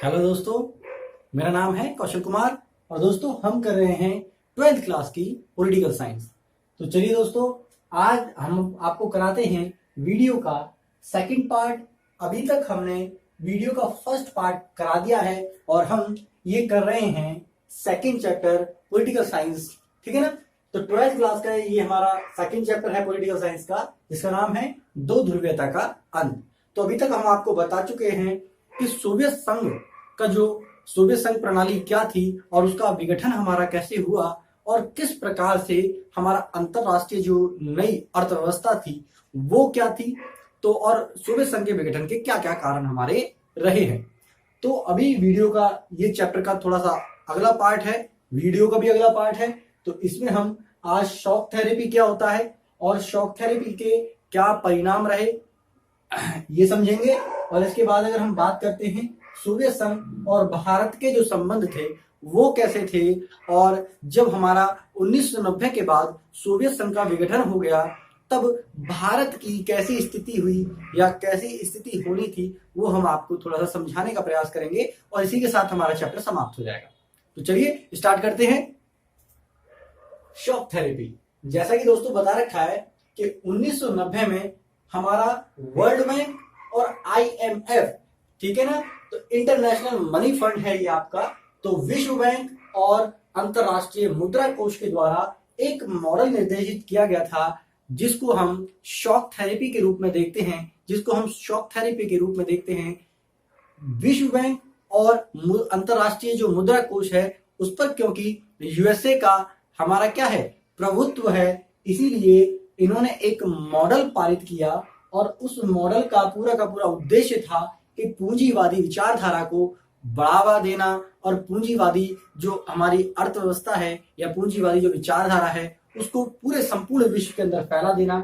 Hello दोस्तों, मेरा नाम है कौशल कुमार और दोस्तों हम कर रहे हैं 12th क्लास की पॉलिटिकल साइंस। तो चलिए दोस्तों, आज हम आपको कराते हैं वीडियो का सेकंड पार्ट। अभी तक हमने वीडियो का फर्स्ट पार्ट करा दिया है और हम ये कर रहे हैं सेकंड चैप्टर पॉलिटिकल साइंस, ठीक है ना। तो 12th क्लास का ये हमारा सेकंड चैप्टर है पॉलिटिकल साइंस का, जिसका नाम है दो ध्रुवीयता का अंत। तो अभी तक हम आपको बता चुके हैं कि सोवियत संघ का जो सोवियत संघ प्रणाली क्या थी और उसका विघटन हमारा कैसे हुआ और किस प्रकार से हमारा अंतरराष्ट्रीय जो नई अर्थव्यवस्था थी वो क्या थी, तो और सोवियत संघ के विघटन के क्या क्या कारण हमारे रहे हैं। तो अभी वीडियो का ये चैप्टर का थोड़ा सा अगला पार्ट है, वीडियो का भी अगला पार्ट है। तो इसमें हम आज शॉक थेरेपी क्या होता है और शॉक थेरेपी के क्या परिणाम रहे ये समझेंगे। और इसके बाद अगर हम बात करते हैं सोवियत संघ और भारत के जो संबंध थे वो कैसे थे, और जब हमारा 1990 के बाद सोवियत संघ का विघटन हो गया तब भारत की कैसी स्थिति हुई या कैसी स्थिति होनी थी, वो हम आपको थोड़ा सा समझाने का प्रयास करेंगे और इसी के साथ हमारा चैप्टर समाप्त हो जाएगा। तो चलिए स्टार्ट करते हैं। शॉक थेरेपी, जैसा कि दोस्तों बता रखा है कि 1990 में हमारा वर्ल्ड बैंक और IMF, ठीक है ना, तो इंटरनेशनल मनी फंड है ये आपका, तो विश्व बैंक और अंतरराष्ट्रीय मुद्रा कोष के द्वारा एक मॉडल निर्देशित किया गया था जिसको हम शॉक थेरेपी के रूप में देखते हैं। विश्व बैंक और अंतरराष्ट्रीय जो मुद्रा कोष है उस पर क्योंकि USA का हमारा क्या है, प्रभुत्व है, इसीलिए इन्होंने एक मॉडल पारित किया और उस मॉडल का पूरा उद्देश्य था कि पूंजीवादी विचारधारा को बढ़ावा देना और पूंजीवादी जो हमारी अर्थव्यवस्था है या पूंजीवादी जो विचारधारा है उसको पूरे संपूर्ण विश्व के अंदर फैला देना।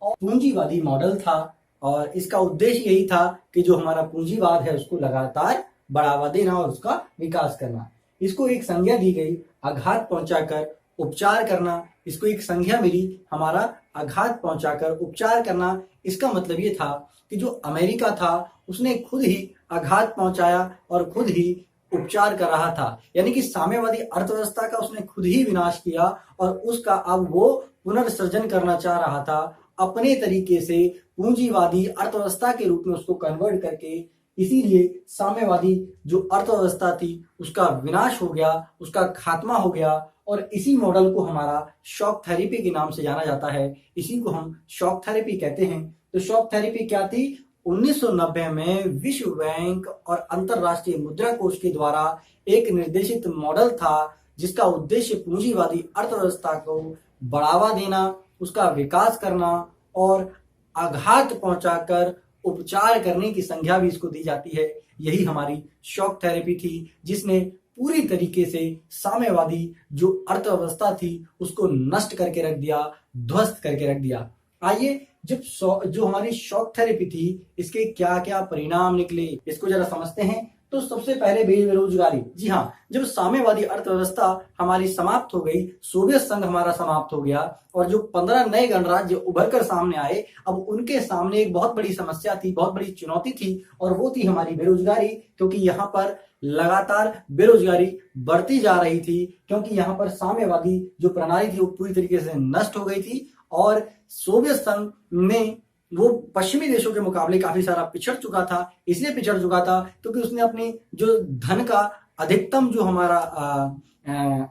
और पूंजीवादी मॉडल था और इसका उद्देश्य यही था कि जो हमारा पूंजीवाद है उसको लगातार बढ़ावा देना और उसका विकास करना। इसको एक संज्ञा दी गई, आघात पहुंचाकर उपचार करना। इसको एक संज्ञा मिली, हमारा आघात पहुंचाकर उपचार करना। इसका मतलब ये था कि जो अमेरिका था उसने खुद ही आघात पहुंचाया और खुद ही उपचार कर रहा था, यानी कि साम्यवादी अर्थव्यवस्था का उसने खुद ही विनाश किया और उसका अब वो पुनर्सृजन करना चाह रहा था अपने तरीके से पूंजीवादी अर्थव्यवस्था के रूप में उसको कन्वर्ट करके। इसीलिए साम्यवादी जो अर्थव्यवस्था थी उसका विनाश हो गया, उसका खात्मा हो गया और इसी मॉडल को हमारा शॉक थेरेपी के नाम से जाना जाता है। इसी को हम शॉक थेरेपी कहते हैं। तो शॉक थेरेपी क्या थी? 1990 में विश्व बैंक और अंतरराष्ट्रीय मुद्रा कोष के द्वारा एक निर्देशित मॉडल था जिसका उद्देश्य पूंजीवादी अर्थव्यवस्था को बढ़ावा देना, उसका विकास करना और आघात पहुंचाकर उपचार करने की संज्ञा भी इसको दी जाती है। यही हमारी शॉक थेरेपी थी जिसने पूरी तरीके से साम्यवादी जो अर्थव्यवस्था थी उसको नष्ट करके रख दिया, ध्वस्त करके रख दिया। आइए, जब जो हमारी शॉक थेरेपी थी इसके क्या क्या परिणाम निकले इसको जरा समझते हैं। तो सबसे पहले बेरोजगारी। जी हाँ, जब साम्यवादी अर्थव्यवस्था हमारी समाप्त हो गई, सोवियत संघ हमारा समाप्त हो गया और जो 15 नए गणराज्य उभर कर सामने आए, अब उनके सामने एक बहुत बड़ी समस्या थी, बहुत बड़ी चुनौती थी और वो थी हमारी बेरोजगारी। क्योंकि यहाँ पर लगातार बेरोजगारी बढ़ती जा रही थी, क्योंकि यहाँ पर साम्यवादी जो प्रणाली थी वो पूरी तरीके से नष्ट हो गई थी और सोवियत संघ में वो पश्चिमी देशों के मुकाबले काफी सारा पिछड़ चुका था। इसलिए पिछड़ चुका था क्योंकि उसने अपनी जो धन का अधिकतम जो हमारा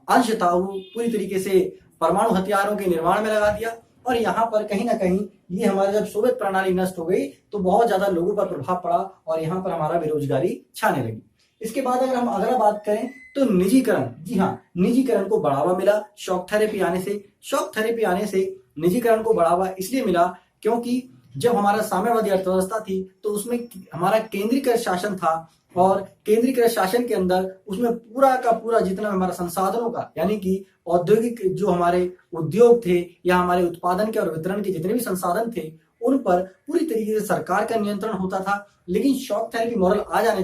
अंश था वो पूरी तरीके से परमाणु हथियारों के निर्माण में लगा दिया। और यहाँ पर कहीं ना कहीं ये हमारे जब सोवियत प्रणाली नष्ट हो गई तो बहुत ज्यादा लोगों पर प्रभाव पड़ा और यहाँ पर हमारा बेरोजगारी छाने लगी। इसके बाद अगर हम अगला बात करें तो निजीकरण। जी हाँ, निजीकरण को बढ़ावा मिला शॉक थेरेपी आने से। शॉक थेरेपी आने से निजीकरण को बढ़ावा इसलिए मिला क्योंकि जब हमारा साम्यवादी अर्थव्यवस्था थी तो उसमें हमारा केंद्रीकृत शासन था और केंद्रीकृत शासन के अंदर उसमें पूरा का पूरा जितना हमारा संसाधनों का, यानी कि औद्योगिक जो हमारे उद्योग थे या हमारे उत्पादन के और वितरण के जितने भी संसाधन थे उन पर पूरी तरीके से सरकार का नियंत्रण होता था। लेकिन शॉक थेरेपी मॉडल आ जाने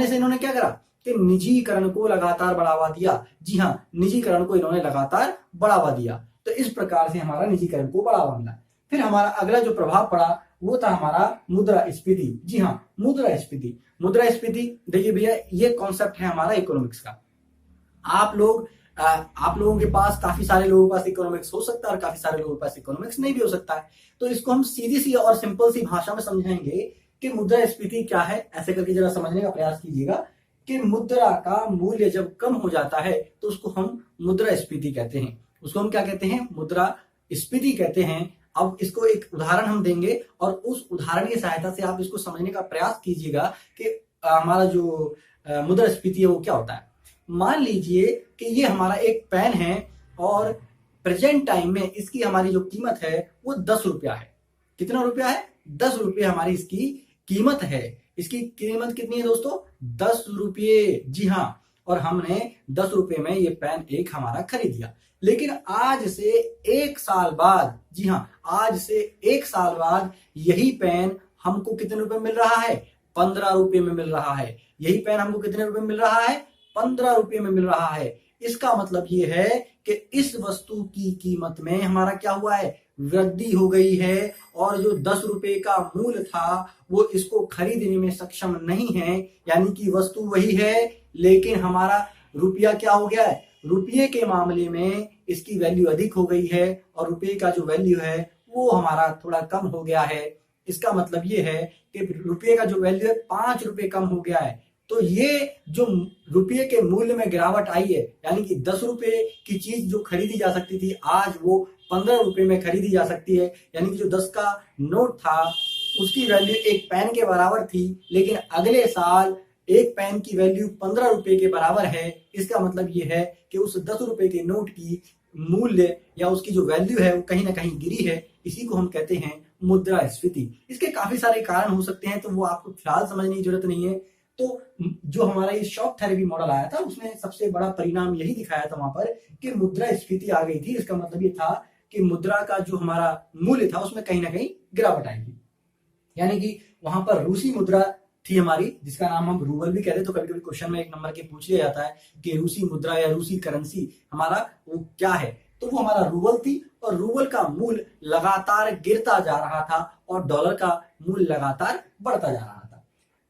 से इन्होंने क्या करा कि निजीकरण को लगातार बढ़ावा दिया। जी हाँ, निजीकरण को इन्होंने लगातार बढ़ावा दिया। तो इस प्रकार से हमारा निजीकरण को बढ़ावा मिला। फिर हमारा अगला जो प्रभाव पड़ा वो था हमारा मुद्रास्फीति। जी हाँ, मुद्रास्फीति। मुद्रास्फीति देखिए भैया, ये कॉन्सेप्ट है हमारा इकोनॉमिक्स का। आप लोगों के पास, काफी सारे लोगों के पास इकोनॉमिक्स हो सकता है और काफी सारे लोगों के पास इकोनॉमिक्स नहीं भी हो सकता है। तो इसको हम सीधी सी और सिंपल सी भाषा में समझाएंगे कि मुद्रास्फीति क्या है। ऐसे करके जरा समझने का प्रयास कीजिएगा कि मुद्रा का मूल्य जब कम हो जाता है तो उसको हम मुद्रास्फीति कहते हैं। उसको हम क्या कहते हैं? मुद्रास्फीति कहते हैं। अब इसको एक उदाहरण हम देंगे और उस उदाहरण की सहायता से आप इसको समझने का प्रयास कीजिएगा कि हमारा जो मुद्रास्फीति है वो क्या होता है। मान लीजिए कि ये हमारा एक पेन है और प्रेजेंट टाइम में इसकी हमारी जो कीमत है वो 10 रुपया है। कितना रुपया है? 10 रुपये हमारी इसकी कीमत है। इसकी कीमत कितनी है दोस्तों? 10 रुपये। जी हाँ, और हमने 10 रुपये में ये पेन एक हमारा खरीद लिया। लेकिन आज से 1 साल बाद, जी हाँ, आज से 1 साल बाद यही पेन हमको कितने रुपए मिल रहा है? 15 रुपये में मिल रहा है। यही पेन हमको कितने रुपए में मिल रहा है? 15 रुपये में मिल रहा है। इसका मतलब ये है कि इस वस्तु की कीमत में हमारा क्या हुआ है? वृद्धि हो गई है। और जो 10 रुपये का मूल्य था वो इसको खरीदने में सक्षम नहीं है। यानी कि वस्तु वही है लेकिन हमारा रुपया क्या हो गया है? रुपये के मामले में इसकी वैल्यू अधिक हो गई है और रुपये का जो वैल्यू है वो हमारा थोड़ा कम हो गया है। इसका मतलब ये है कि रुपये का जो वैल्यू है 5 रुपये कम हो गया है। तो ये जो रुपये के मूल्य में गिरावट आई है, यानी कि 10 रुपये की चीज जो खरीदी जा सकती थी आज वो 15 रुपये में खरीदी जा सकती है। यानी कि जो 10 का नोट था उसकी वैल्यू एक पेन के बराबर थी, लेकिन अगले साल एक पेन की वैल्यू 15 रुपये के बराबर है। इसका मतलब ये है कि उस 10 रुपये के नोट की मूल्य या उसकी जो वैल्यू है वो कहीं ना कहीं गिरी है। इसी को हम कहते हैं मुद्रास्फीति। इसके काफी सारे कारण हो सकते हैं, तो वो आपको फिलहाल समझने की जरूरत नहीं है। तो जो हमारा ये शॉक थेरेपी मॉडल आया था उसमें सबसे बड़ा परिणाम यही दिखाया था वहां पर कि मुद्रास्फीति आ गई थी। इसका मतलब ये था कि मुद्रा का जो हमारा मूल्य था उसमें कहीं ना कहीं गिरावट आएगी। यानी कि वहां पर रूसी मुद्रा थी हमारी, जिसका नाम हम रूबल भी कहते हैं। तो कभी कभी क्वेश्चन में 1 नंबर के पूछ लिया जाता है कि रूसी मुद्रा या रूसी करेंसी हमारा वो क्या है, तो वो हमारा रूबल थी। और रूबल का मूल्य लगातार गिरता जा रहा था और डॉलर का मूल्य लगातार बढ़ता जा रहा था।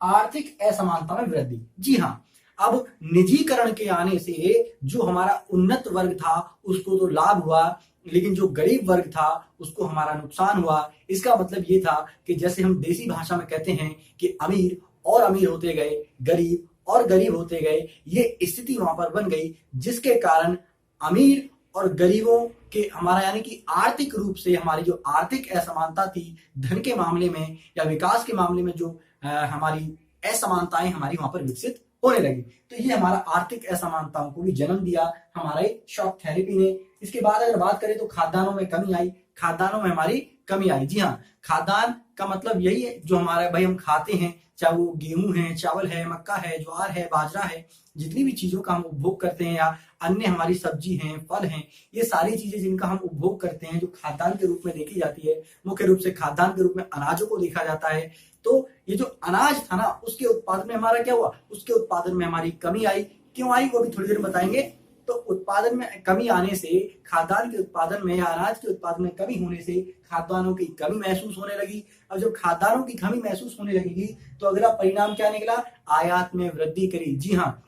आर्थिक असमानता में वृद्धि। जी हाँ, अब निजीकरण के आने से जो हमारा उन्नत वर्ग था उसको तो लाभ हुआ, लेकिन जो गरीब वर्ग था उसको हमारा नुकसान हुआ। इसका मतलब ये था कि जैसे हम देसी भाषा में कहते हैं कि अमीर और अमीर होते गए, गरीब और गरीब होते गए, ये स्थिति वहां पर बन गई, जिसके कारण अमीर और गरीबों के हमारा यानी कि आर्थिक रूप से हमारी जो आर्थिक असमानता थी धन के मामले में या विकास के मामले में, जो हमारी असमानताएं हमारी वहां पर विकसित होने लगी। तो ये हमारा आर्थिक असमानताओं को भी जन्म दिया हमारे शॉक थेरेपी ने। इसके बाद अगर बात करें तो खाद्यान्नों में कमी आई। खाद्यान्नों में हमारी कमी आई। जी हाँ, खाद्यान्न का मतलब यही है जो हमारा भाई हम खाते हैं, चाहे वो गेहूं है, चावल है, मक्का है, ज्वार है, बाजरा है, जितनी भी चीजों का हम उपभोग करते हैं या अन्य हमारी सब्जी हैं, फल हैं, ये सारी चीजें जिनका हम उपभोग करते हैं जो खाद्यान्न के रूप में देखी जाती है, मुख्य रूप से खाद्यान्न के रूप में अनाजों को देखा जाता है। तो ये जो अनाज था ना उसके उत्पादन में हमारा क्या हुआ? उसके उत्पादन में हमारी कमी आई। क्यों आई वो भी थोड़ी देर में बताएंगे। तो उत्पादन में कमी आने से, खाद्यान्न के उत्पादन में या अनाज के उत्पादन में कमी होने से खाद्यान्नों की कमी महसूस होने लगी। अब जब खाद्यान्नों की कमी महसूस होने लगेगी तो अगला परिणाम क्या निकला? आयात में वृद्धि करी। जी हाँ,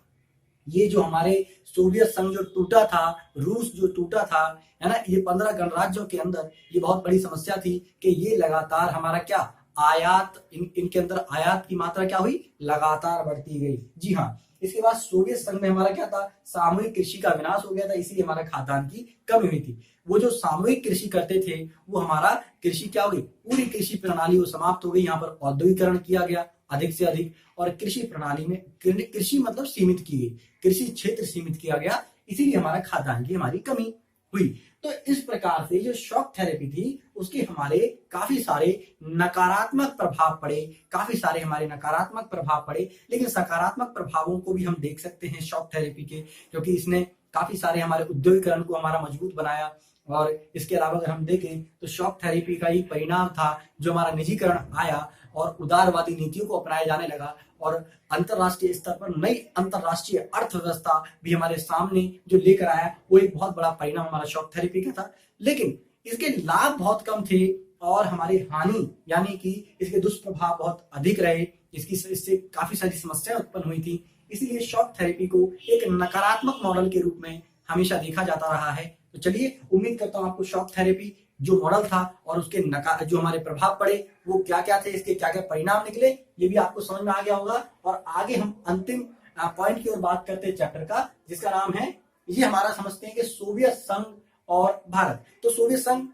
ये जो हमारे सोवियत संघ जो टूटा था, रूस जो टूटा था, है ना, ये 15 गणराज्यों के अंदर ये बहुत बड़ी समस्या थी कि ये लगातार हमारा क्या आयात, इनके अंदर आयात की मात्रा क्या हुई? लगातार बढ़ती गई। जी हाँ, इसके बाद सोवियत संघ में हमारा क्या था? सामूहिक कृषि का विनाश हो गया था, इसीलिए हमारा खाद्यान्न की कमी हुई थी। वो जो सामूहिक कृषि करते थे वो हमारा कृषि क्या हो गई? पूरी कृषि प्रणाली वो समाप्त हो गई। यहाँ पर औद्योगिकरण किया गया अधिक से अधिक और कृषि प्रणाली में कृषि मतलब सीमित की गई, कृषि क्षेत्र सीमित किया गया, इसीलिए हमारा खाद्यान्न की हमारी कमी हुई। तो इस प्रकार से जो शॉक थेरेपी थी उसके हमारे काफी सारे नकारात्मक प्रभाव पड़े, काफी सारे हमारे नकारात्मक प्रभाव पड़े, लेकिन सकारात्मक प्रभावों को भी हम देख सकते हैं शॉक थेरेपी के, क्योंकि इसने काफी सारे हमारे उद्योगीकरण को हमारा मजबूत बनाया। और इसके अलावा अगर हम देखें तो शॉक थेरेपी का ही परिणाम था जो हमारा निजीकरण आया और उदारवादी नीतियों को अपनाया जाने लगा और अंतरराष्ट्रीय स्तर पर नई अंतरराष्ट्रीय अर्थव्यवस्था भी हमारे सामने जो लेकर आया, वो एक बहुत बड़ा परिणाम हमारा शॉक थेरेपी का था। लेकिन इसके लाभ बहुत कम थे और हमारी हानि यानी कि इसके दुष्प्रभाव बहुत अधिक रहे, इससे काफी सारी समस्याएं उत्पन्न हुई थी। इसलिए शॉक थेरेपी को एक नकारात्मक मॉडल के रूप में हमेशा देखा जाता रहा है। तो चलिए, उम्मीद करता हूं आपको शॉक थेरेपी जो मॉडल था और उसके जो हमारे प्रभाव पड़े वो क्या क्या थे, इसके क्या क्या परिणाम निकले, ये भी आपको समझ में आ गया होगा। और आगे हम अंतिम पॉइंट की ओर बात करते हैं चैप्टर का, जिसका नाम है, ये हमारा समझते हैं कि सोवियत संघ और भारत। तो सोवियत संघ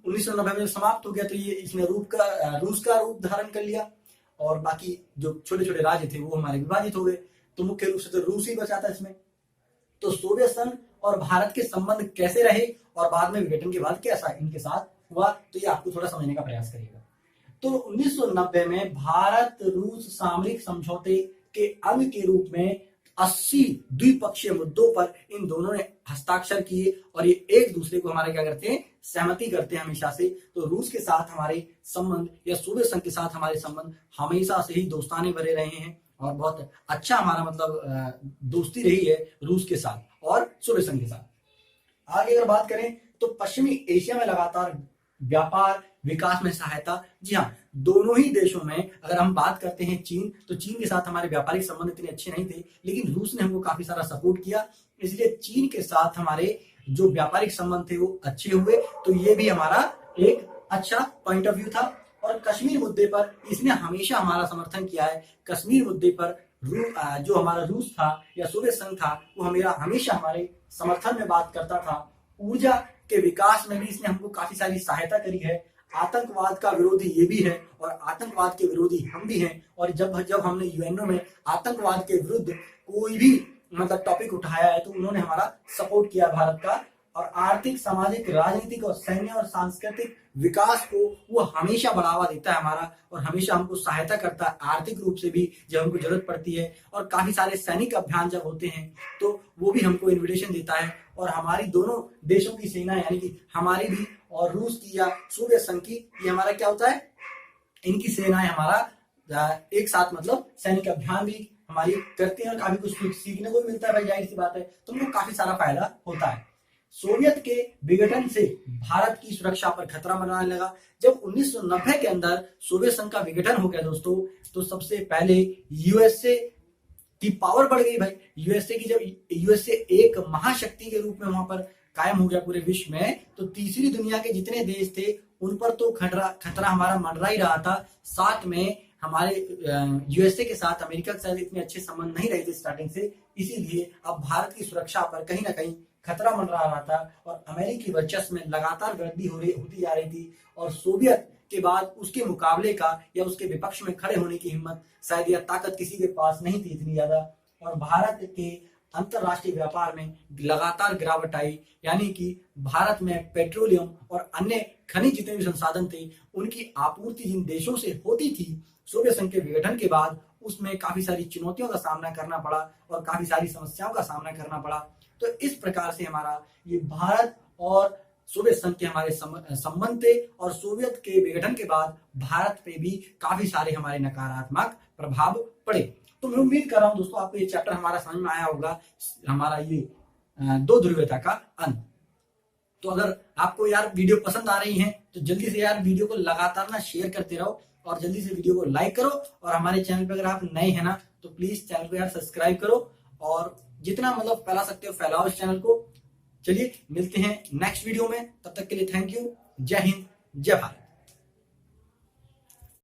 1990 में समाप्त हो गया, तो ये इसने रूस का रूप धारण कर लिया और बाकी जो छोटे छोटे राज्य थे वो हमारे विभाजित हो गए। तो मुख्य रूप से तो रूस ही बचा था इसमें। तो सोवियत संघ और भारत के संबंध कैसे रहे और बाद में विघटन के बाद कैसा इनके साथ हुआ, तो ये आपको थोड़ा समझने का प्रयास करिएगा। तो 1990 में भारत रूस सामरिक समझौते के अंग के रूप में 80 द्विपक्षीय मुद्दों पर इन दोनों ने हस्ताक्षर किए और ये एक दूसरे को हमारे क्या करते हैं, सहमति करते हैं हमेशा से। तो रूस के साथ हमारे संबंध या सोवियत संघ के साथ हमारे संबंध हमेशा से ही दोस्ताने भरे रहे हैं और बहुत अच्छा हमारा मतलब दोस्ती रही है रूस के साथ और सोवियत संघ के साथ। आगे अगर बात करें तो पश्चिमी एशिया में लगातार व्यापार विकास में सहायता। जी हाँ, दोनों ही देशों में अगर हम बात करते हैं चीन, तो चीन के साथ हमारे व्यापारिक संबंध इतने अच्छे नहीं थे, लेकिन रूस ने हमको काफी सारा सपोर्ट किया, इसलिए चीन के साथ हमारे जो व्यापारिक संबंध थे वो अच्छे हुए। तो ये भी हमारा एक अच्छा पॉइंट ऑफ व्यू था। और कश्मीर मुद्दे पर इसने हमेशा हमारा समर्थन किया है। कश्मीर मुद्दे पर जो हमारा रूस था या सोवियत संघ था वो हमेशा हमारे समर्थन में बात करता था। ऊर्जा के विकास में भी इसने हमको काफी सारी सहायता करी है। आतंकवाद का विरोधी ये भी है और आतंकवाद के विरोधी हम भी हैं। और जब हमने यूएनओ में आतंकवाद के विरुद्ध कोई भी मतलब टॉपिक उठाया है तो उन्होंने हमारा सपोर्ट किया भारत का। और आर्थिक, सामाजिक, राजनीतिक और सैन्य और सांस्कृतिक विकास को वो हमेशा बढ़ावा देता है हमारा और हमेशा हमको सहायता करता है आर्थिक रूप से भी जब हमको जरूरत पड़ती है। और काफी सारे सैनिक अभियान जब होते हैं तो वो भी हमको इन्विटेशन देता है। और हमारी दोनों देशों की सेना यानी कि हमारी भी और रूस की या सोवियत संघ की, ये हमारा क्या होता है, इनकी सेनाएं हमारा एक साथ मतलब सैनिक अभियान भी हमारी करते हैं और काफी कुछ सीखने को भी मिलता है भाई, जाहिर सी बात है। तो हमको काफी सारा फायदा होता है। सोवियत के विघटन से भारत की सुरक्षा पर खतरा मंडराने लगा। जब 1990 के अंदर सोवियत संघ का विघटन हो गया दोस्तों, तो सबसे पहले यूएसए की पावर बढ़ गई भाई। यूएसए एक महाशक्ति के रूप में वहां पर कायम हो गया पूरे विश्व में, तो तीसरी दुनिया के जितने देश थे उन पर तो खतरा हमारा मंडरा ही रहा था। साथ में हमारे यूएसए के साथ अमेरिका के साथ इतने अच्छे संबंध नहीं रहे थे स्टार्टिंग से, इसीलिए अब भारत की सुरक्षा पर कहीं ना कहीं खतरा मंडरा रहा था और अमेरिकी वर्चस्व में लगातार वृद्धि होती जा रही थी। और सोवियत के बाद उसके मुकाबले का या उसके विपक्ष में खड़े होने की हिम्मत शायद या ताकत किसी के पास नहीं थी इतनी ज्यादा। और भारत के अंतरराष्ट्रीय व्यापार में लगातार गिरावट आई, यानी कि भारत में पेट्रोलियम और अन्य खनिज जितने भी संसाधन थे उनकी आपूर्ति जिन देशों से होती थी सोवियत संघ के विघटन के बाद, उसमें काफी सारी चुनौतियों का सामना करना पड़ा और काफी सारी समस्याओं का सामना करना पड़ा। तो इस प्रकार से हमारा ये भारत और सोवियत संघ के हमारे संबंध थे और सोवियत के विघटन के बाद भारत पे भी काफी सारे हमारे नकारात्मक प्रभाव पड़े। तो मैं उम्मीद कर रहा हूं दोस्तों आपको ये चैप्टर हमारा समझ में आया होगा, हमारा ये दो ध्रुवीयता का अंत। तो अगर आपको यार वीडियो पसंद आ रही है तो जल्दी से यार वीडियो को लगातार ना शेयर करते रहो और जल्दी से वीडियो को लाइक करो। और हमारे चैनल पे अगर आप नए हैं ना तो प्लीज चैनल को यार सब्सक्राइब करो और जितना मतलब फैला सकते हो फैलाओ इस चैनल को। चलिए मिलते हैं नेक्स्ट वीडियो में, तब तक के लिए थैंक यू। जय हिंद, जय भारत।